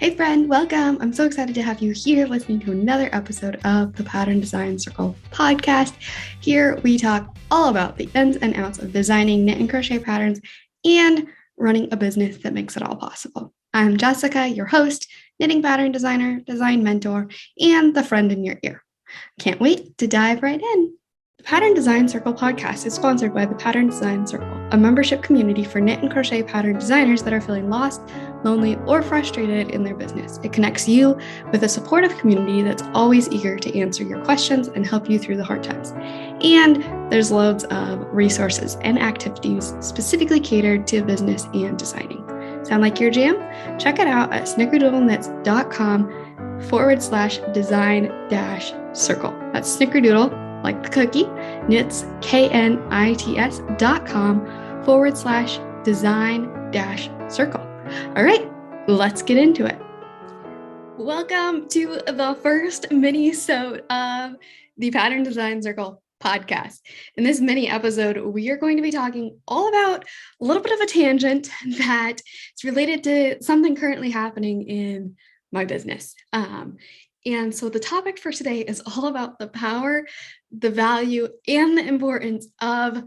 Hey friend, welcome. I'm so excited to have you here listening to another episode of the Pattern Design Circle podcast. Here we talk all about the ins and outs of designing knit and crochet patterns and running a business that makes it all possible. I'm Jessica, your host, knitting pattern designer, design mentor, and the friend in your ear. Can't wait to dive right in. The Pattern Design Circle podcast is sponsored by the Pattern Design Circle, a membership community for knit and crochet pattern designers that are feeling lost, lonely, or frustrated in their business. It connects you with a supportive community that's always eager to answer your questions and help you through the hard times. And there's loads of resources and activities specifically catered to business and designing. Sound like your jam? Check it out at snickerdoodlenets.com/design-circle. That's Snickerdoodle, like the cookie, knits, knits.com/design-circle. All right, let's get into it. Welcome to the first mini-sode of the Pattern Design Circle podcast. In this mini episode, we are going to be talking all about a little bit of a tangent that is related to something currently happening in my business. And so the topic for today is all about the power, the value, and the importance of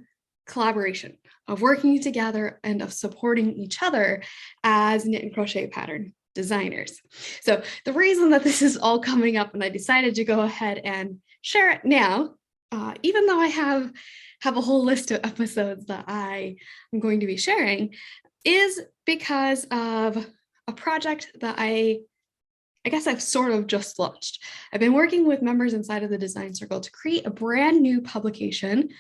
collaboration, of working together and of supporting each other as knit and crochet pattern designers. So the reason that this is all coming up and I decided to go ahead and share it now, even though I have a whole list of episodes that I am going to be sharing, is because of a project that I guess I've sort of just launched. I've been working with members inside of the Design Circle to create a brand new publication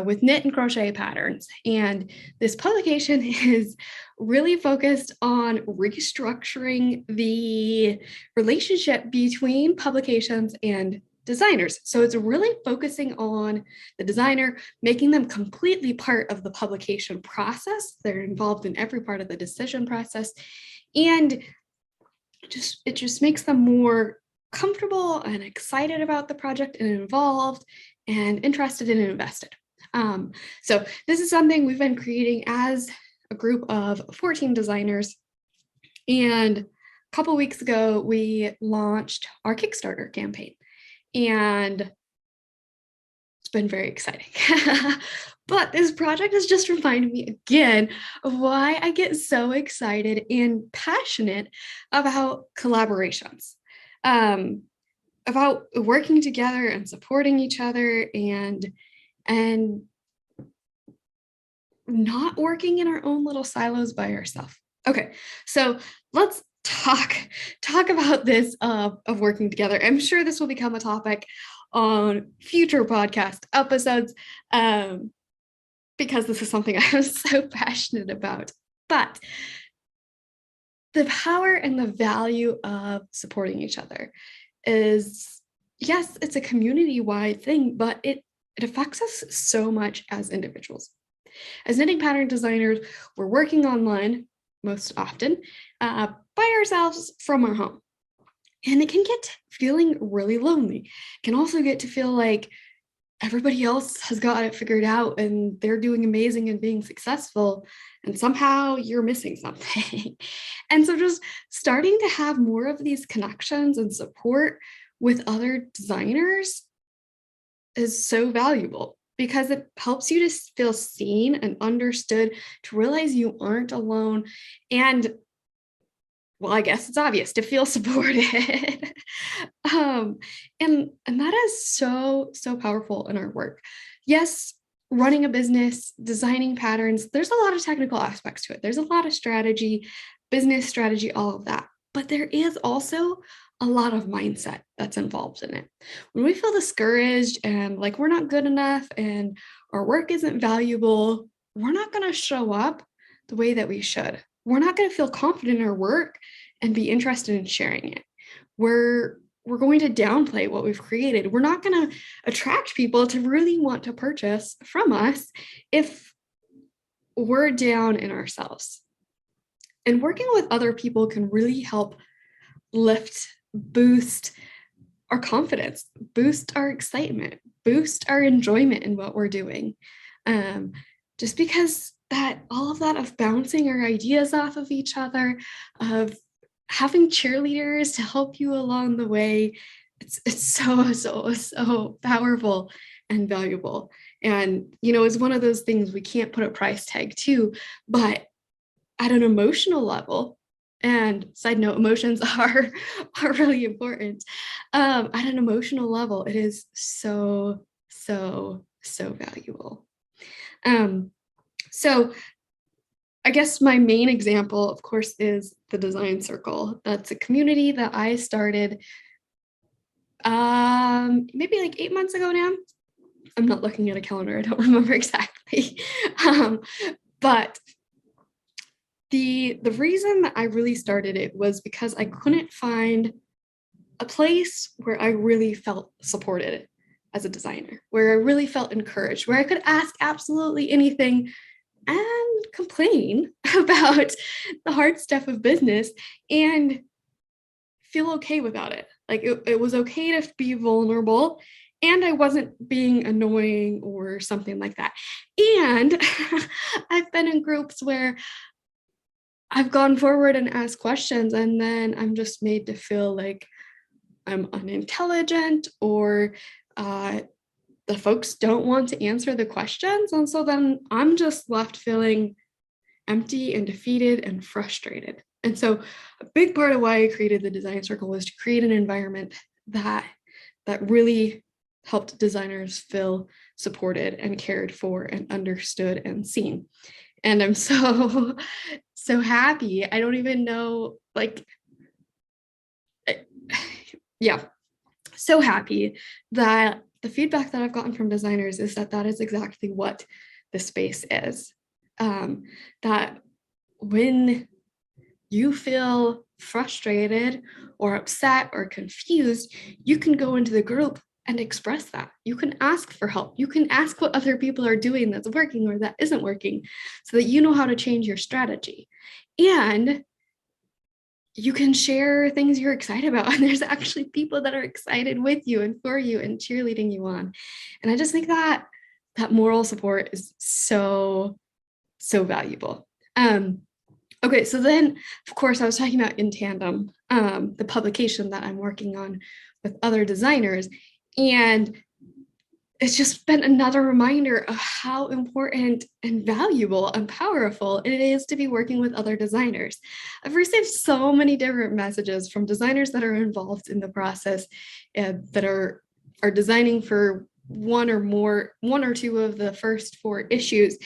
with knit and crochet patterns. And this publication is really focused on restructuring the relationship between publications and designers. So it's really focusing on the designer, making them completely part of the publication process. They're involved in every part of the decision process. And it just makes them more comfortable and excited about the project and involved and interested and invested. So this is something we've been creating as a group of 14 designers. And a couple weeks ago, we launched our Kickstarter campaign. And it's been very exciting. But this project has just reminded me again of why I get so excited and passionate about collaborations, about working together and supporting each other and not working in our own little silos by ourselves. Okay, so let's talk about this of working together. I'm sure this will become a topic on future podcast episodes. Because this is something I'm so passionate about. But the power and the value of supporting each other is, yes, it's a community-wide thing, but it affects us so much as individuals. As knitting pattern designers, we're working online most often by ourselves from our home. And it can get to feeling really lonely. It can also get to feel like everybody else has got it figured out and they're doing amazing and being successful, and somehow you're missing something. And so just starting to have more of these connections and support with other designers is so valuable because it helps you to feel seen and understood, to realize you aren't alone, and well, I guess it's obvious, to feel supported. And that is so powerful in our work. Yes, running a business, designing patterns, there's a lot of technical aspects to it. There's a lot of strategy, business strategy, all of that. But there is also a lot of mindset that's involved in it. When we feel discouraged and like we're not good enough and our work isn't valuable, we're not going to show up the way that we should. We're not going to feel confident in our work and be interested in sharing it. We're going to downplay what we've created. We're not going to attract people to really want to purchase from us if we're down in ourselves. And working with other people can really help lift, boost our confidence, boost our excitement, boost our enjoyment in what we're doing. Just because that all of that of bouncing our ideas off of each other, of having cheerleaders to help you along the way, it's so powerful and valuable. And, it's one of those things we can't put a price tag to, but at an emotional level, and side note, emotions are really important. At an emotional level, it is so valuable. So I guess my main example, of course, is the Design Circle. That's a community that I started maybe like 8 months ago now. I'm not looking at a calendar. I don't remember exactly. But the reason that I really started it was because I couldn't find a place where I really felt supported as a designer, where I really felt encouraged, where I could ask absolutely anything and complain about the hard stuff of business and feel okay without it. Like it was okay to be vulnerable, and I wasn't being annoying or something like that. And I've been in groups where I've gone forward and asked questions, and then I'm just made to feel like I'm unintelligent, or the folks don't want to answer the questions. And so then I'm just left feeling empty and defeated and frustrated. And so a big part of why I created the Design Circle was to create an environment that really helped designers feel supported and cared for and understood and seen. And I'm so happy. I don't even know, like, yeah, so happy that the feedback that I've gotten from designers is that is exactly what the space is. That when you feel frustrated or upset or confused, you can go into the group and express that. You can ask for help. You can ask what other people are doing that's working or that isn't working, so that you know how to change your strategy. And you can share things you're excited about. And there's actually people that are excited with you and for you and cheerleading you on. And I just think that moral support is so valuable. Okay, so then, of course, I was talking about inTANDEM, the publication that I'm working on with other designers. And it's just been another reminder of how important and valuable and powerful it is to be working with other designers. I've received so many different messages from designers that are involved in the process, that are designing for one or two of the first 4 issues,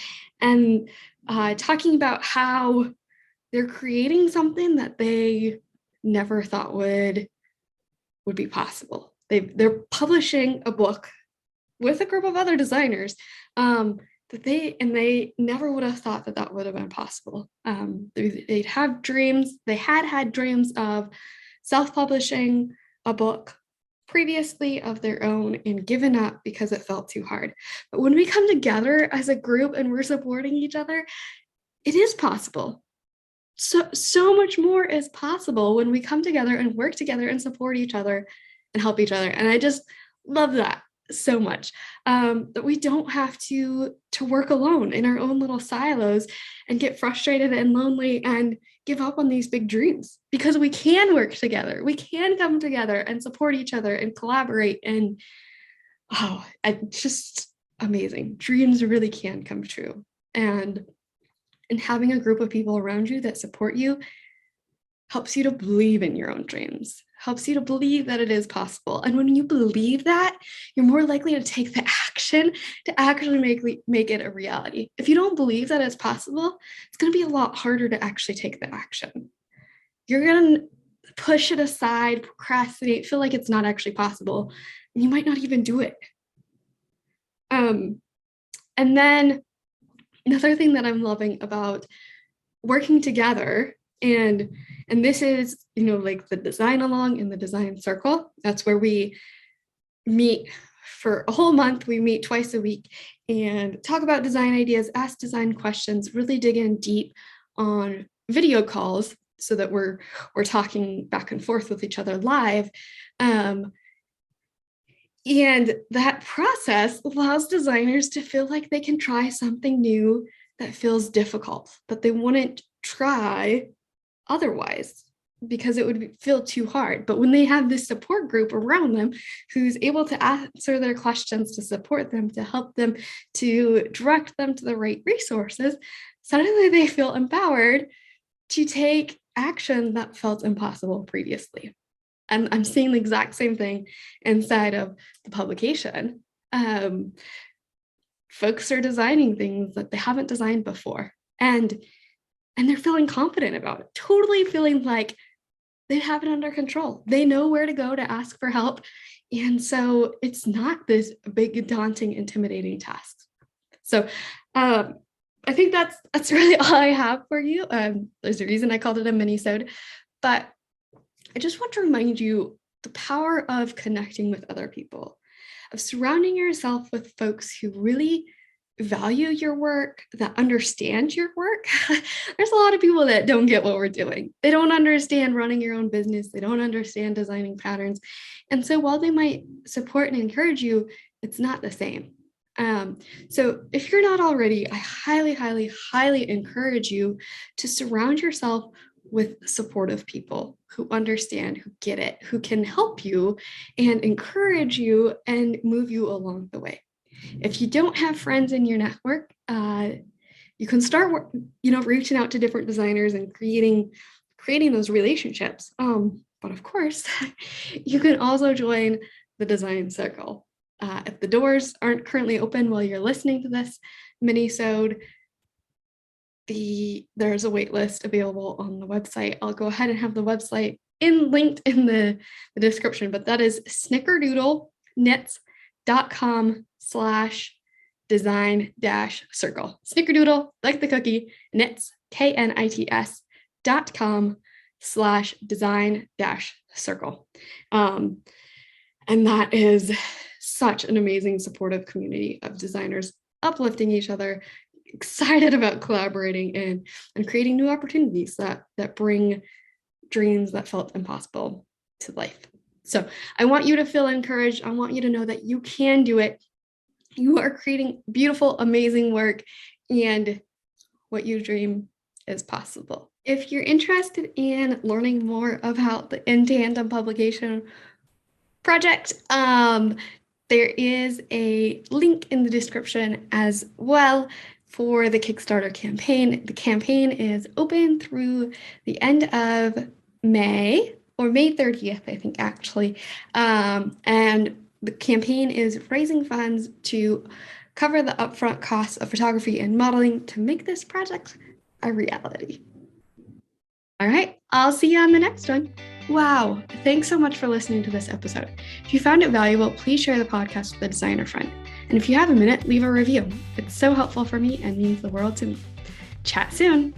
and talking about how they're creating something that they never thought would be possible. They're publishing a book with a group of other designers, that they never would have thought that would have been possible. They'd have dreams. They had dreams of self-publishing a book previously of their own and given up because it felt too hard. But when we come together as a group and we're supporting each other, it is possible. So much more is possible when we come together and work together and support each other and help each other. And I just love that so much, that we don't have to work alone in our own little silos and get frustrated and lonely and give up on these big dreams, because we can work together. We can come together and support each other and collaborate. And it's just amazing. Dreams really can come true. And having a group of people around you that support you helps you to believe in your own dreams, helps you to believe that it is possible. And when you believe that, you're more likely to take the action to actually make it a reality. If you don't believe that it's possible, it's going to be a lot harder to actually take the action. You're going to push it aside, procrastinate, feel like it's not actually possible, and you might not even do it. And then another thing that I'm loving about working together, and this is, like the design along in the Design Circle. That's where we meet for a whole month. We meet twice a week and talk about design ideas, ask design questions, really dig in deep on video calls so that we're talking back and forth with each other live. And that process allows designers to feel like they can try something new that feels difficult, that they wouldn't try otherwise. because it would feel too hard. But when they have this support group around them who's able to answer their questions, to support them, to help them, to direct them to the right resources, suddenly they feel empowered to take action that felt impossible previously. And I'm seeing the exact same thing inside of the publication. Folks are designing things that they haven't designed before, and they're feeling confident about it, totally feeling like they have it under control. They know where to go to ask for help. And so it's not this big, daunting, intimidating task. So I think that's really all I have for you. There's a reason I called it a mini-sode, but I just want to remind you the power of connecting with other people, of surrounding yourself with folks who really value your work, that understand your work. There's a lot of people that don't get what we're doing. They don't understand running your own business. They don't understand designing patterns. And so while they might support and encourage you, it's not the same. So if you're not already, I highly, highly, highly encourage you to surround yourself with supportive people who understand, who get it, who can help you and encourage you and move you along the way. If you don't have friends in your network, you can start, reaching out to different designers and creating those relationships. But of course, you can also join the design circle. If the doors aren't currently open while you're listening to this mini-sode, there's a wait list available on the website. I'll go ahead and have the website linked in the description, but that is snickerdoodle.com/design-circle. Snickerdoodle, like the cookie, knits, knits.com/design-circle. And that is such an amazing supportive community of designers uplifting each other, excited about collaborating and creating new opportunities that bring dreams that felt impossible to life. So I want you to feel encouraged. I want you to know that you can do it. You are creating beautiful, amazing work, and what you dream is possible. If you're interested in learning more about the inTANDEM publication project, there is a link in the description as well for the Kickstarter campaign. The campaign is open through the end of May, or May 30th, I think, actually. And the campaign is raising funds to cover the upfront costs of photography and modeling to make this project a reality. All right, I'll see you on the next one. Wow, thanks so much for listening to this episode. If you found it valuable, please share the podcast with a designer friend. And if you have a minute, leave a review. It's so helpful for me and means the world to me. Chat soon.